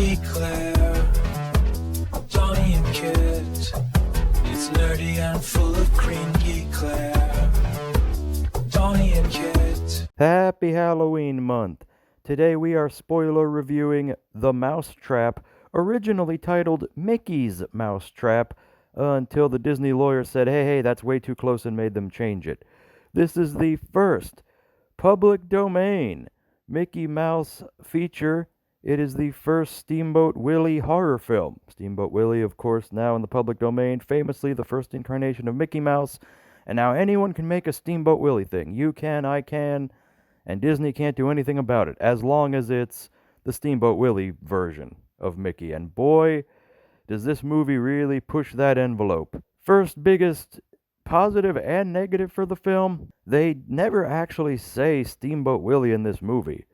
GeeKlare, Donnie and Kit. It's nerdy and full of cream. GeeKlare, Donnie and Kit. Happy Halloween month. Today we are spoiler reviewing The Mousetrap, originally titled Mickey's Mousetrap, until the Disney lawyer said, hey, that's way too close and made them change it. This is the first public domain Mickey Mouse feature. It is the first Steamboat Willie horror film. Steamboat Willie, of course, now in the public domain, famously the first incarnation of Mickey Mouse. And now anyone can make a Steamboat Willie thing. You can, I can, and Disney can't do anything about it, as long as it's the Steamboat Willie version of Mickey. And boy, does this movie really push that envelope. First biggest positive and negative for the film, they never actually say Steamboat Willie in this movie.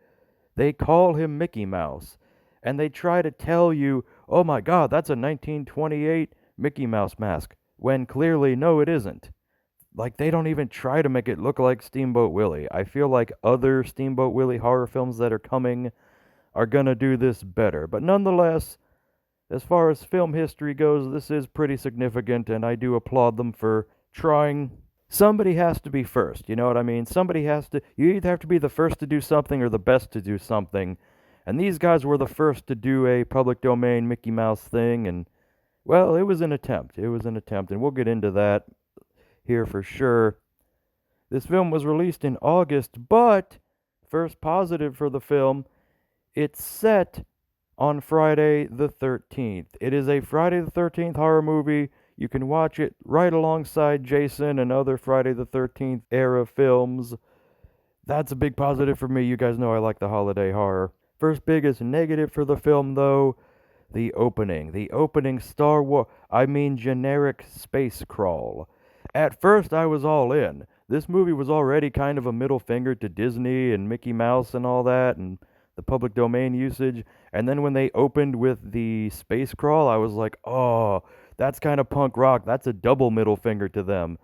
They call him Mickey Mouse, and they try to tell you, oh my god, that's a 1928 Mickey Mouse mask, when clearly, no, it isn't. Like, they don't even try to make it look like Steamboat Willie. I feel like other Steamboat Willie horror films that are coming are gonna do this better. But nonetheless, as far as film history goes, this is pretty significant, and I do applaud them for trying. Somebody has to be first, you know what I mean? You either have to be the first to do something or the best to do something. And these guys were the first to do a public domain Mickey Mouse thing, and, well, it was an attempt. And we'll get into that here for sure. This film was released in August, but, first positive for the film, it's set on Friday the 13th. It is a Friday the 13th horror movie. You can watch it right alongside Jason and other Friday the 13th era films. That's a big positive for me. You guys know I like the holiday horror. First biggest negative for the film, though, the opening. The opening generic space crawl. At first, I was all in. This movie was already kind of a middle finger to Disney and Mickey Mouse and all that, and the public domain usage. And then when they opened with the space crawl, I was like, oh, that's kind of punk rock. That's a double middle finger to them.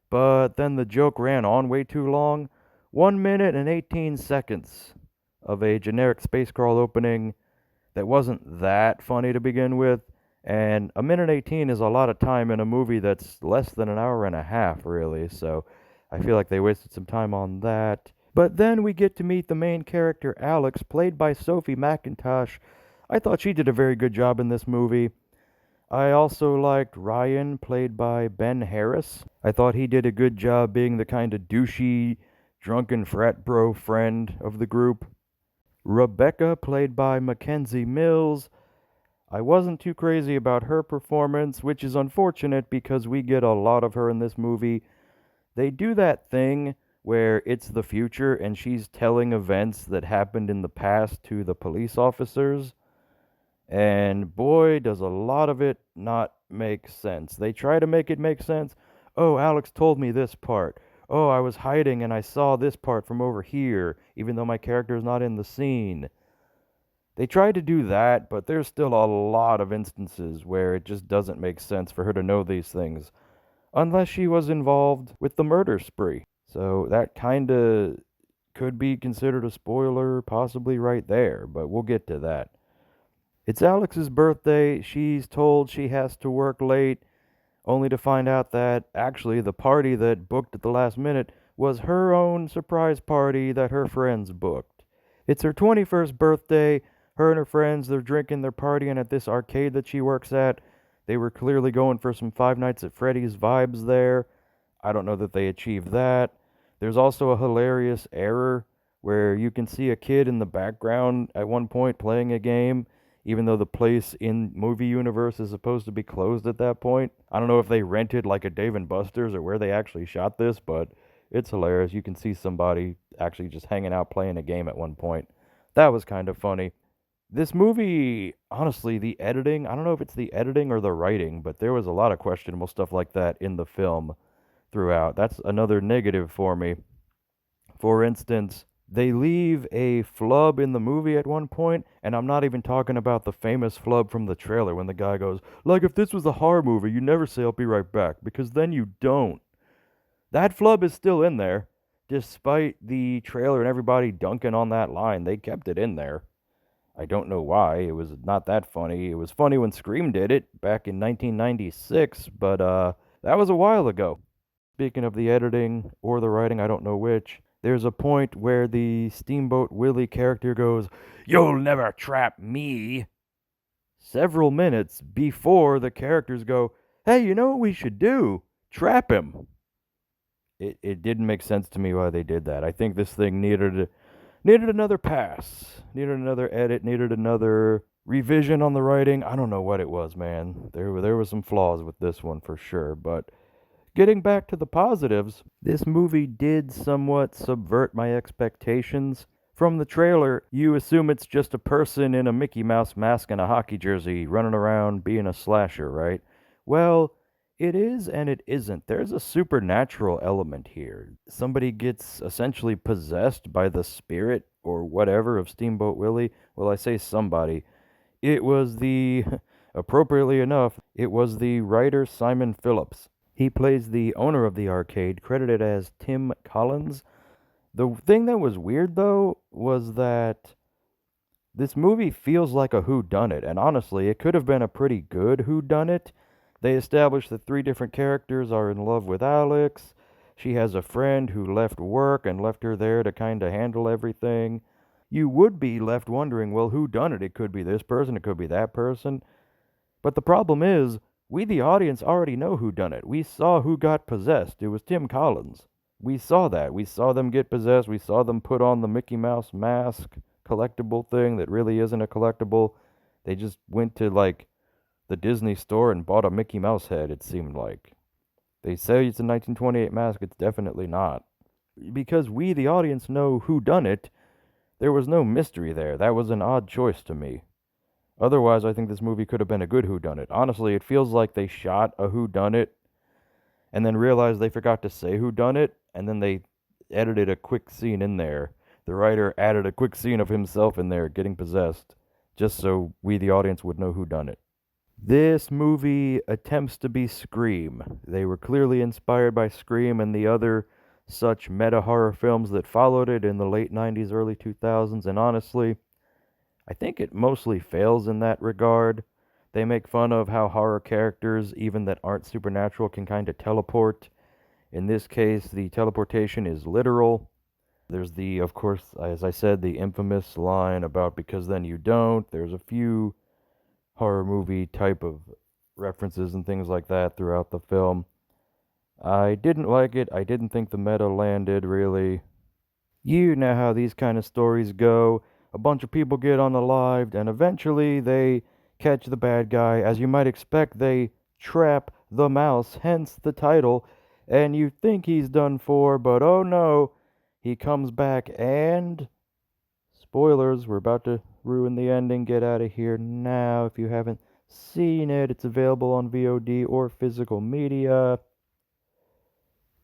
But then the joke ran on way too long. 1 minute and 18 seconds of a generic space crawl opening that wasn't that funny to begin with. And a minute 18 is a lot of time in a movie that's less than an hour and a half, really. So I feel like they wasted some time on that. But then we get to meet the main character, Alex, played by Sophie McIntosh. I thought she did a very good job in this movie. I also liked Ryan, played by Ben Harris. I thought he did a good job being the kind of douchey, drunken frat bro friend of the group. Rebecca, played by Mackenzie Mills. I wasn't too crazy about her performance, which is unfortunate because we get a lot of her in this movie. They do that thing where it's the future and she's telling events that happened in the past to the police officers. And boy, does a lot of it not make sense. They try to make it make sense. Oh, Alex told me this part. Oh, I was hiding and I saw this part from over here, even though my character is not in the scene. They try to do that, but there's still a lot of instances where it just doesn't make sense for her to know these things, unless she was involved with the murder spree. So that kinda could be considered a spoiler, possibly right there, but we'll get to that. It's Alex's birthday. She's told she has to work late, only to find out that actually the party that booked at the last minute was her own surprise party that her friends booked. It's her 21st birthday. Her and her friends, they're drinking, they're partying at this arcade that she works at. They were clearly going for some Five Nights at Freddy's vibes there. I don't know that they achieved that. There's also a hilarious error where you can see a kid in the background at one point playing a game, even though the place in movie universe is supposed to be closed at that point. I don't know if they rented like a Dave & Buster's or where they actually shot this, but it's hilarious. You can see somebody actually just hanging out playing a game at one point. That was kind of funny. This movie, honestly, the editing, I don't know if it's the editing or the writing, but there was a lot of questionable stuff like that in the film throughout. That's another negative for me. For instance, they leave a flub in the movie at one point, and I'm not even talking about the famous flub from the trailer when the guy goes, like, if this was a horror movie, you never say I'll be right back, because then you don't. That flub is still in there, despite the trailer and everybody dunking on that line. They kept it in there. I don't know why. It was not that funny. It was funny when Scream did it back in 1996, but that was a while ago. Speaking of the editing or the writing, I don't know which, there's a point where the Steamboat Willie character goes, "You'll never trap me," several minutes before the characters go, "Hey, you know what we should do? Trap him." It didn't make sense to me why they did that. I think this thing needed another pass, needed another edit, needed another revision on the writing. I don't know what it was, man. There were some flaws with this one for sure, but getting back to the positives, this movie did somewhat subvert my expectations. From the trailer, you assume it's just a person in a Mickey Mouse mask and a hockey jersey running around being a slasher, right? Well, it is and it isn't. There's a supernatural element here. Somebody gets essentially possessed by the spirit or whatever of Steamboat Willie. Well, I say somebody. It was appropriately enough, it was the writer Simon Phillips. He plays the owner of the arcade, credited as Tim Collins. The thing that was weird, though, was that this movie feels like a whodunit, and honestly, it could have been a pretty good whodunit. They established that three different characters are in love with Alex. She has a friend who left work and left her there to kind of handle everything. You would be left wondering, well, who done it? It could be this person, it could be that person. But the problem is, we the audience already know who done it. We saw who got possessed. It was Tim Collins. We saw that. We saw them get possessed. We saw them put on the Mickey Mouse mask collectible thing that really isn't a collectible. They just went to like the Disney store and bought a Mickey Mouse head, it seemed like. They say it's a 1928 mask. It's definitely not. Because we the audience know who done it, there was no mystery there. That was an odd choice to me. Otherwise, I think this movie could have been a good whodunit. Honestly, it feels like they shot a whodunit and then realized they forgot to say whodunit, and then they edited a quick scene in there. The writer added a quick scene of himself in there getting possessed, just so we, the audience, would know whodunit. This movie attempts to be Scream. They were clearly inspired by Scream and the other such meta horror films that followed it in the late 90s, early 2000s, and honestly, I think it mostly fails in that regard. They make fun of how horror characters, even that aren't supernatural, can kind of teleport. In this case, the teleportation is literal. There's of course, as I said, the infamous line about because then you don't. There's a few horror movie type of references and things like that throughout the film. I didn't like it. I didn't think the meta landed, really. You know how these kind of stories go. A bunch of people get unalived, and eventually they catch the bad guy. As you might expect, they trap the mouse, hence the title, and you think he's done for, but oh no, he comes back and... Spoilers, we're about to ruin the ending. Get out of here now. If you haven't seen it, it's available on VOD or physical media.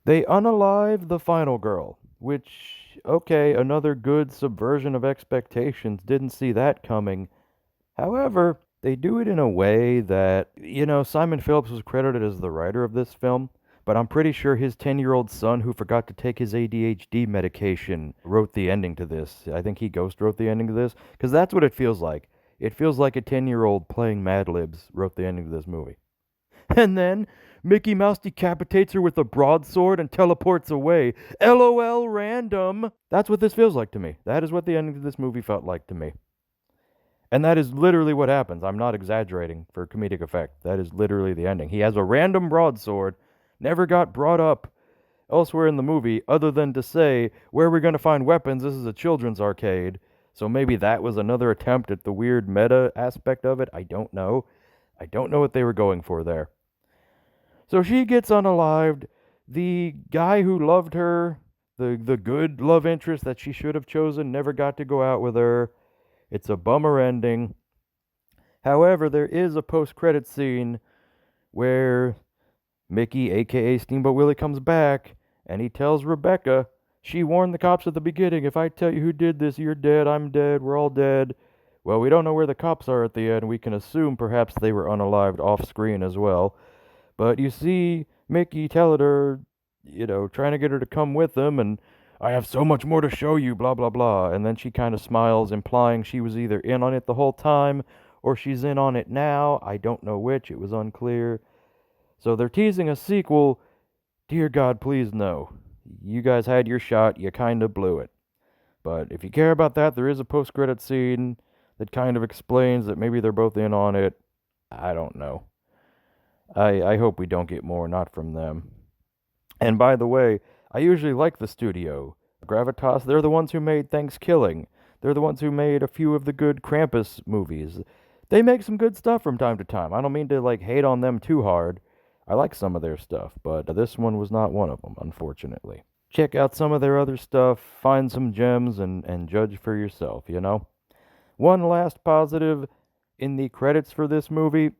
They unalive the final girl, which, okay, another good subversion of expectations. Didn't see that coming. However, they do it in a way that, Simon Phillips was credited as the writer of this film, but I'm pretty sure his 10-year-old son who forgot to take his ADHD medication wrote the ending to this. I think he ghost wrote the ending to this, because that's what it feels like. It feels like a 10-year-old playing Mad Libs wrote the ending to this movie. And then Mickey Mouse decapitates her with a broadsword and teleports away. LOL random. That's what this feels like to me. That is what the ending to this movie felt like to me. And that is literally what happens. I'm not exaggerating for comedic effect. That is literally the ending. He has a random broadsword, never got brought up elsewhere in the movie other than to say, where are we going to find weapons? This is a children's arcade. So maybe that was another attempt at the weird meta aspect of it. I don't know. I don't know what they were going for there. So she gets unalived. The guy who loved her, the good love interest that she should have chosen, never got to go out with her. It's a bummer ending. However, there is a post-credit scene where Mickey, aka Steamboat Willie, comes back and he tells Rebecca, she warned the cops at the beginning, if I tell you who did this, you're dead, I'm dead, we're all dead. Well, we don't know where the cops are at the end. We can assume perhaps they were unalived off screen as well. But you see Mickey telling her, trying to get her to come with them, and I have so much more to show you, blah, blah, blah. And then she kind of smiles, implying she was either in on it the whole time or she's in on it now. I don't know which. It was unclear. So they're teasing a sequel. Dear God, please no. You guys had your shot. You kind of blew it. But if you care about that, there is a post-credit scene that kind of explains that maybe they're both in on it. I don't know. I hope we don't get more, not from them. And by the way, I usually like the studio. Gravitas, they're the ones who made Thanksgiving. They're the ones who made a few of the good Krampus movies. They make some good stuff from time to time. I don't mean to hate on them too hard. I like some of their stuff, but this one was not one of them, unfortunately. Check out some of their other stuff, find some gems, and judge for yourself, you know? One last positive, in the credits for this movie,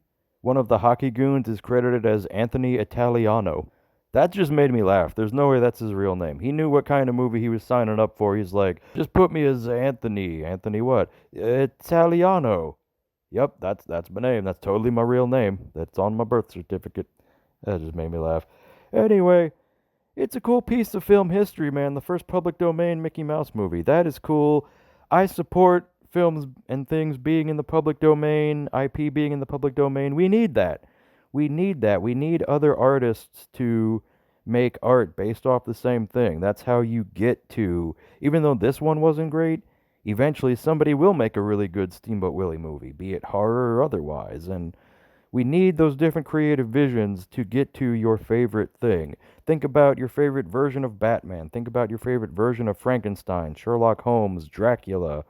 one of the hockey goons is credited as Anthony Italiano. That just made me laugh. There's no way that's his real name. He knew what kind of movie he was signing up for. He's like, just put me as Anthony. Anthony what? Italiano. Yep, that's my name. That's totally my real name. That's on my birth certificate. That just made me laugh. Anyway, it's a cool piece of film history, man. The first public domain Mickey Mouse movie. That is cool. I support films and things being in the public domain, IP being in the public domain. We need that. We need that. We need other artists to make art based off the same thing. That's how you get to, even though this one wasn't great, eventually somebody will make a really good Steamboat Willie movie, be it horror or otherwise. And we need those different creative visions to get to your favorite thing. Think about your favorite version of Batman. Think about your favorite version of Frankenstein, Sherlock Holmes, Dracula.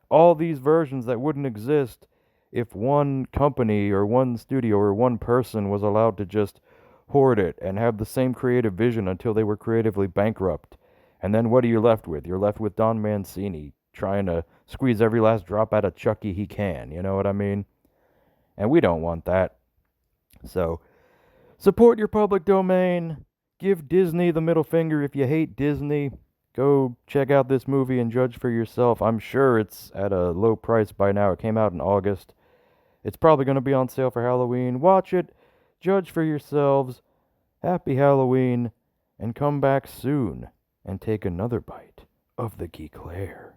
All these versions that wouldn't exist if one company or one studio or one person was allowed to just hoard it and have the same creative vision until they were creatively bankrupt. And then what are you left with? You're left with Don Mancini trying to squeeze every last drop out of Chucky he can. You know what I mean? And we don't want that. So, support your public domain. Give Disney the middle finger if you hate Disney. Go check out this movie and judge for yourself. I'm sure it's at a low price by now. It came out in August. It's probably going to be on sale for Halloween. Watch it. Judge for yourselves. Happy Halloween. And come back soon and take another bite of the GeeKlare.